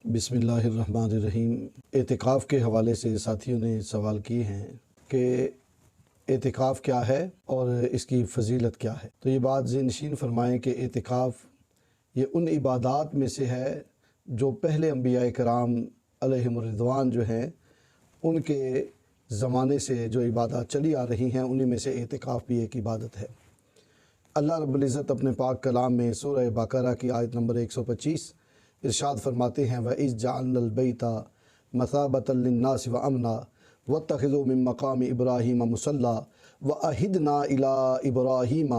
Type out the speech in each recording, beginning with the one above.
बिस्मिल्लाहिर्रहमानिर्रहीम। एतिकाफ़ के हवाले से साथियों ने सवाल किए हैं कि एतिकाफ़ क्या है और इसकी फ़जीलत क्या है। तो ये बात ज़हनशीन फ़रमाएँ कि एतिकाफ़ ये उन इबादात में से है जो पहले अंबिया कराम अलैहिमुर्रिज़वान जो हैं उनके ज़माने से जो इबादत चली आ रही हैं उन्हीं में से एतिकाफ़ भी एक इबादत है। अल्लाह रब्बुल इज़्ज़त अपने पाक कलाम में सूरह बकरा की आयत नंबर 125 इरशाद फरमाते हैं, व इज़ जअलनल बैता मसाबतल लिन्नासि व अमना वत्तखिज़ू मिन मक़ामि इब्राहीम मुसल्ला व अहिदना इला इब्राहीम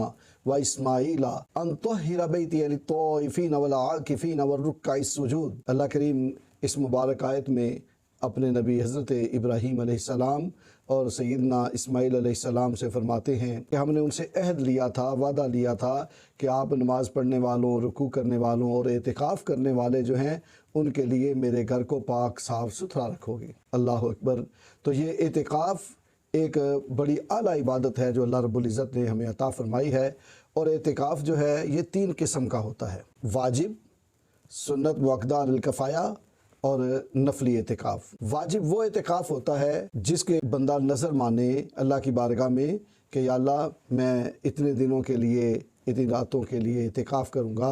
व इस्माईला अन तुहिर बैतिय लित्ताइफीन वल आकिफीन वरुक्काइस सुजूद। अल्लाह करीम इस मुबारक आयत में अपने नबी हज़रत इब्राहीम अलैहिस्सलाम और सैयदना इस्माईल अलैहिस्सलाम से फरमाते हैं कि हमने उनसे अहद लिया था, वादा लिया था कि आप नमाज़ पढ़ने वालों, रुकू करने वालों और एतिकाफ़ करने वाले जो हैं उनके लिए मेरे घर को पाक साफ़ सुथरा रखोगे। अल्लाह अकबर। तो ये एतिकाफ़ एक बड़ी आला इबादत है जो अल्लाह रब्बुल इज़्ज़त ने हमें अता फ़रमाई है। और एतिकाफ़ जो है ये 3 किस्म का होता है, वाजिब, सुन्नत मुअक्कदा अल किफ़ाया और नफली एतिकाफ़। वाजिब वो एतिकाफ़ होता है जिसके बंदा नज़र माने अल्लाह की बारगाह में कि या अल्लाह मैं इतने दिनों के लिए, इतनी रातों के लिए एतिकाफ़ करूँगा,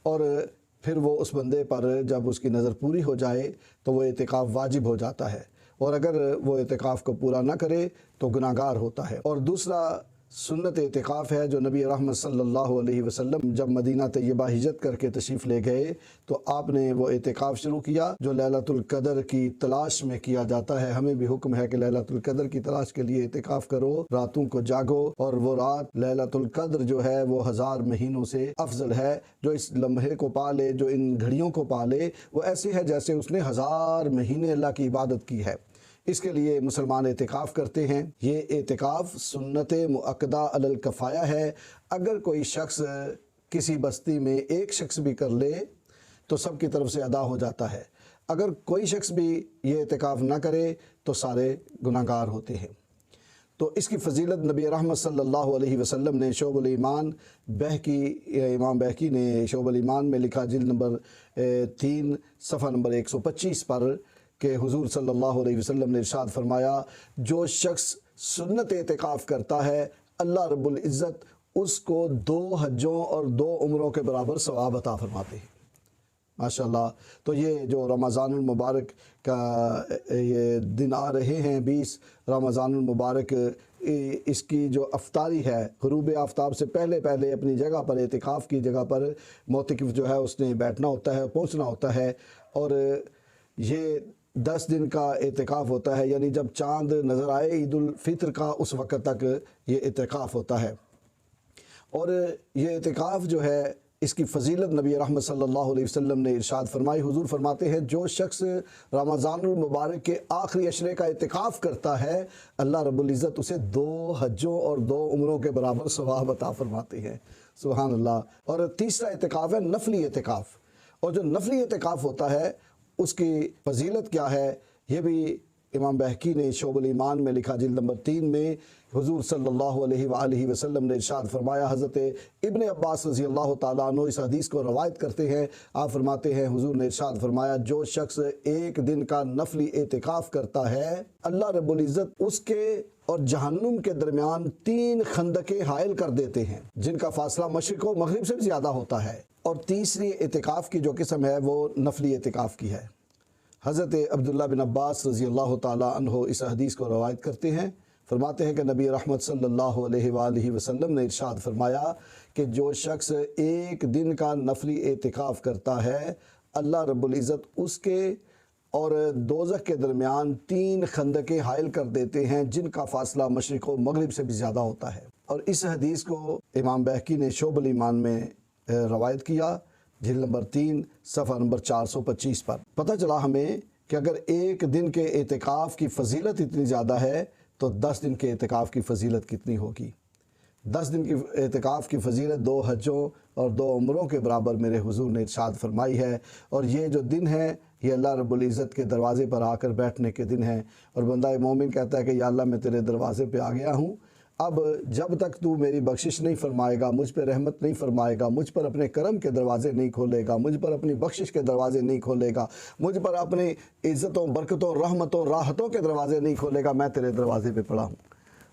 और फिर वो उस बंदे पर जब उसकी नज़र पूरी हो जाए तो वो एतिकाफ़ वाजिब हो जाता है, और अगर वो एतिकाफ़ को पूरा ना करे तो गुनाहगार होता है। और दूसरा सुन्नत एतिकाफ़ है जो नबी रहमत सल्लल्लाहु अलैहि वसल्लम जब मदीना तैयबा हिजरत करके तशरीफ़ ले गए तो आपने वो एतिकाफ़ शुरू किया जो लैलतुल क़द्र की तलाश में किया जाता है। हमें भी हुक्म है कि लैलतुल क़द्र की तलाश के लिए एतिकाफ़ करो, रातों को जागो, और वो रात लैलतुल क़द्र जो है वो 1000 महीनों से अफजल है। जो इस लम्हे को पा ले, जो इन घड़ियों को पा ले, वो ऐसे है जैसे उसने 1000 महीने अल्लाह की इबादत की है। इसके लिए मुसलमान एतिकाफ़ करते हैं। ये एतिकाफ़ सुन्नत मुअक्कदा अलल किफ़ाया है। अगर कोई शख्स किसी बस्ती में एक शख्स भी कर ले तो सब की तरफ से अदा हो जाता है। अगर कोई शख्स भी ये एतिकाफ़ ना करे तो सारे गुनाहगार होते हैं। तो इसकी फ़जीलत नबी रहमत सल्लल्लाहु अलैहि वसल्लम ने शोबुल ईमान बहकी, इमाम बहकी ने शोबुल ईमान में लिखा, जिल्द नंबर 3 सफ़ा नंबर 125 पर कि हुज़ूर सल्लल्लाहु अलैहि वसल्लम ने इरशाद फरमाया, जो शख्स सुन्नत एतिकाफ़ करता है अल्लाह रब्बुल इज़्ज़त उसको 2 हज्जों और 2 उम्रों के बराबर सवाब अता फरमाते हैं। माशाअल्लाह। तो ये जो रमज़ानुल मुबारक का ये दिन आ रहे हैं 20 रमज़ानुल मुबारक, इसकी जो अफ्तारी है ग़ुरूब आफ्ताब से पहले पहले अपनी जगह पर, एतिकाफ़ की जगह पर मोतिक़िफ़ जो है उसने बैठना होता है, पहुँचना होता है। और ये 10 दिन का एतिकाफ़ होता है, यानी जब चाँद नज़र आए ईद उल फ़ितर का उस वक़्त तक ये एतिकाफ़ होता है। और ये एतिकाफ़ जो है इसकी फ़जीलत नबी रहमत सल्लल्लाहु अलैहि वसल्लम ने इरशाद फरमाई। हुज़ूर फरमाते हैं, जो शख्स रमज़ानुल मुबारक के आखिरी अशरे का एतिकाफ़ करता है अल्लाह रब्बुल इज़्ज़त उसे 2 हज्जों और 2 उम्रों के बराबर सवाब अता फरमाते हैं। सुभान अल्लाह। और तीसरा एतिकाफ़ है नफली एतिकाफ़। और जो नफली एतिकाफ़ होता है उसकी फ़जीलत क्या है, ये भी इमाम बहकी ने शोबुल ईमान में लिखा, जिल्द नंबर 3 में हुज़ूर सल्लल्लाहु अलैहि वसल्लम ने इरशाद फरमाया। हज़रत इब्न अब्बास रज़ी अल्लाह तआला अन्हु इस हदीस को रवायत करते हैं। आप फरमाते हैं हुज़ूर ने इरशाद फरमाया, जो शख्स एक दिन का नफली एतिकाफ़ करता है अल्लाह रब्बुल इज़्ज़त उसके और जहन्नुम के दरमियान 3 खंदकें हायल कर देते हैं जिनका फासला मशरिक़ व मग़रिब से भी ज़्यादा होता है। और तीसरी एतिकाफ़ की जो किस्म है वो नफली एतिकाफ़ की है। हज़रत अब्दुल्ला बिन अब्बास रज़ी अल्लाह तआला अन्हु इस हदीस को रवायत करते हैं। फरमाते हैं कि नबी रहमत सल्लल्लाहु अलैहि वसल्लम ने इरशाद फरमाया कि जो शख्स एक दिन का नफली एतिकाफ़ करता है अल्लाह रब्बुल इज़्ज़त उसके और दोज़ख के दरमियान 3 खंदकें हायल कर देते हैं जिनका फ़ासला मशरिक़ व मग़रिब से भी ज़्यादा होता है। और इस हदीस को इमाम बहकी ने शोबुल ईमान में रवायत किया, जिल्द नंबर 3 सफ़ा नंबर 425 पर। पता चला हमें कि अगर एक दिन के एतिकाफ़ की फ़जीलत इतनी ज़्यादा है तो 10 दिन के एतिकाफ़ की फ़जीलत कितनी होगी। 10 दिन की एतिकाफ़ की फ़जीलत 2 हज्जों और 2 उम्रों के बराबर मेरे हुज़ूर ने इरशाद फरमाई है। और ये जो दिन है ये अल्लाह रब्बुल इज़्ज़त के दरवाज़े पर आकर बैठने के दिन है। और बंदा मोमिन कहता है कि या अल्लाह मैं तेरे दरवाज़े पे आ गया हूँ, اب جب تک تو میری بخشش نہیں فرمائے گا، مجھ پہ رحمت نہیں فرمائے گا، مجھ پر اپنے کرم کے دروازے نہیں کھولے گا، مجھ پر اپنی بخشش کے دروازے نہیں کھولے گا، مجھ پر اپنی عزتوں، برکتوں، رحمتوں، راحتوں کے دروازے نہیں کھولے گا، میں تیرے دروازے پہ پڑا ہوں۔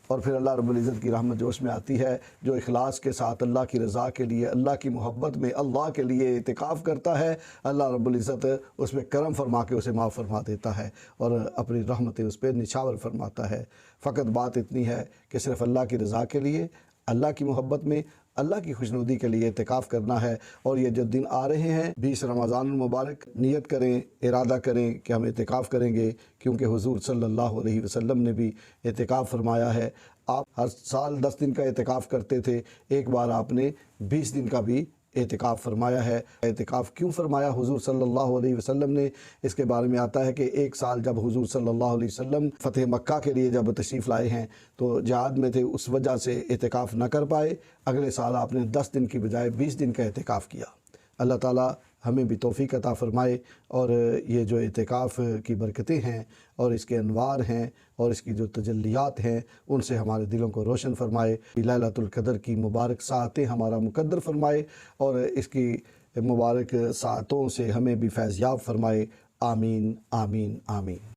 اور پھر اللہ رب العزت کی رحمت جو اس میں آتی ہے، جو اخلاص کے ساتھ اللہ کی رضا کے لیے، اللہ کی محبت میں اللہ کے لیے اعتکاف کرتا ہے، اللہ رب العزت اس میں کرم فرما کے اسے معاف فرما دیتا ہے اور اپنی رحمتیں اس پہ نچھاور فرماتا ہے۔ فقط بات اتنی ہے کہ صرف اللہ کی رضا کے لیے، اللہ کی محبت میں، اللہ کی خوشنودی کے لیے اعتکاف کرنا ہے۔ اور یہ جو دن آ رہے ہیں 20 رمضان المبارک، نیت کریں، ارادہ کریں کہ ہم اعتکاف کریں گے، کیونکہ حضور صلی اللہ علیہ وسلم نے بھی اعتکاف فرمایا ہے۔ آپ ہر سال 10 دن کا اعتکاف کرتے تھے، ایک بار آپ نے 20 دن کا بھی اعتکاف فرمایا ہے۔ اعتکاف کیوں فرمایا حضور صلی اللہ علیہ وسلم نے؟ اس کے بارے میں آتا ہے کہ ایک سال جب حضور صلی اللہ علیہ وسلم فتح مکہ کے لیے جب تشریف لائے ہیں تو جہاد میں تھے، اس وجہ سے اعتکاف نہ کر پائے۔ اگلے سال آپ نے 10 دن کی بجائے 20 دن کا اعتکاف کیا۔ اللہ تعالیٰ ہمیں بھی توفیق عطا فرمائے، اور یہ جو اعتکاف کی برکتیں ہیں اور اس کے انوار ہیں اور اس کی جو تجلیات ہیں، ان سے ہمارے دلوں کو روشن فرمائے۔ لیلۃ القدر کی مبارک ساعتیں ہمارا مقدر فرمائے اور اس کی مبارک ساعتوں سے ہمیں بھی فیض یاب فرمائے۔ آمین آمین آمین۔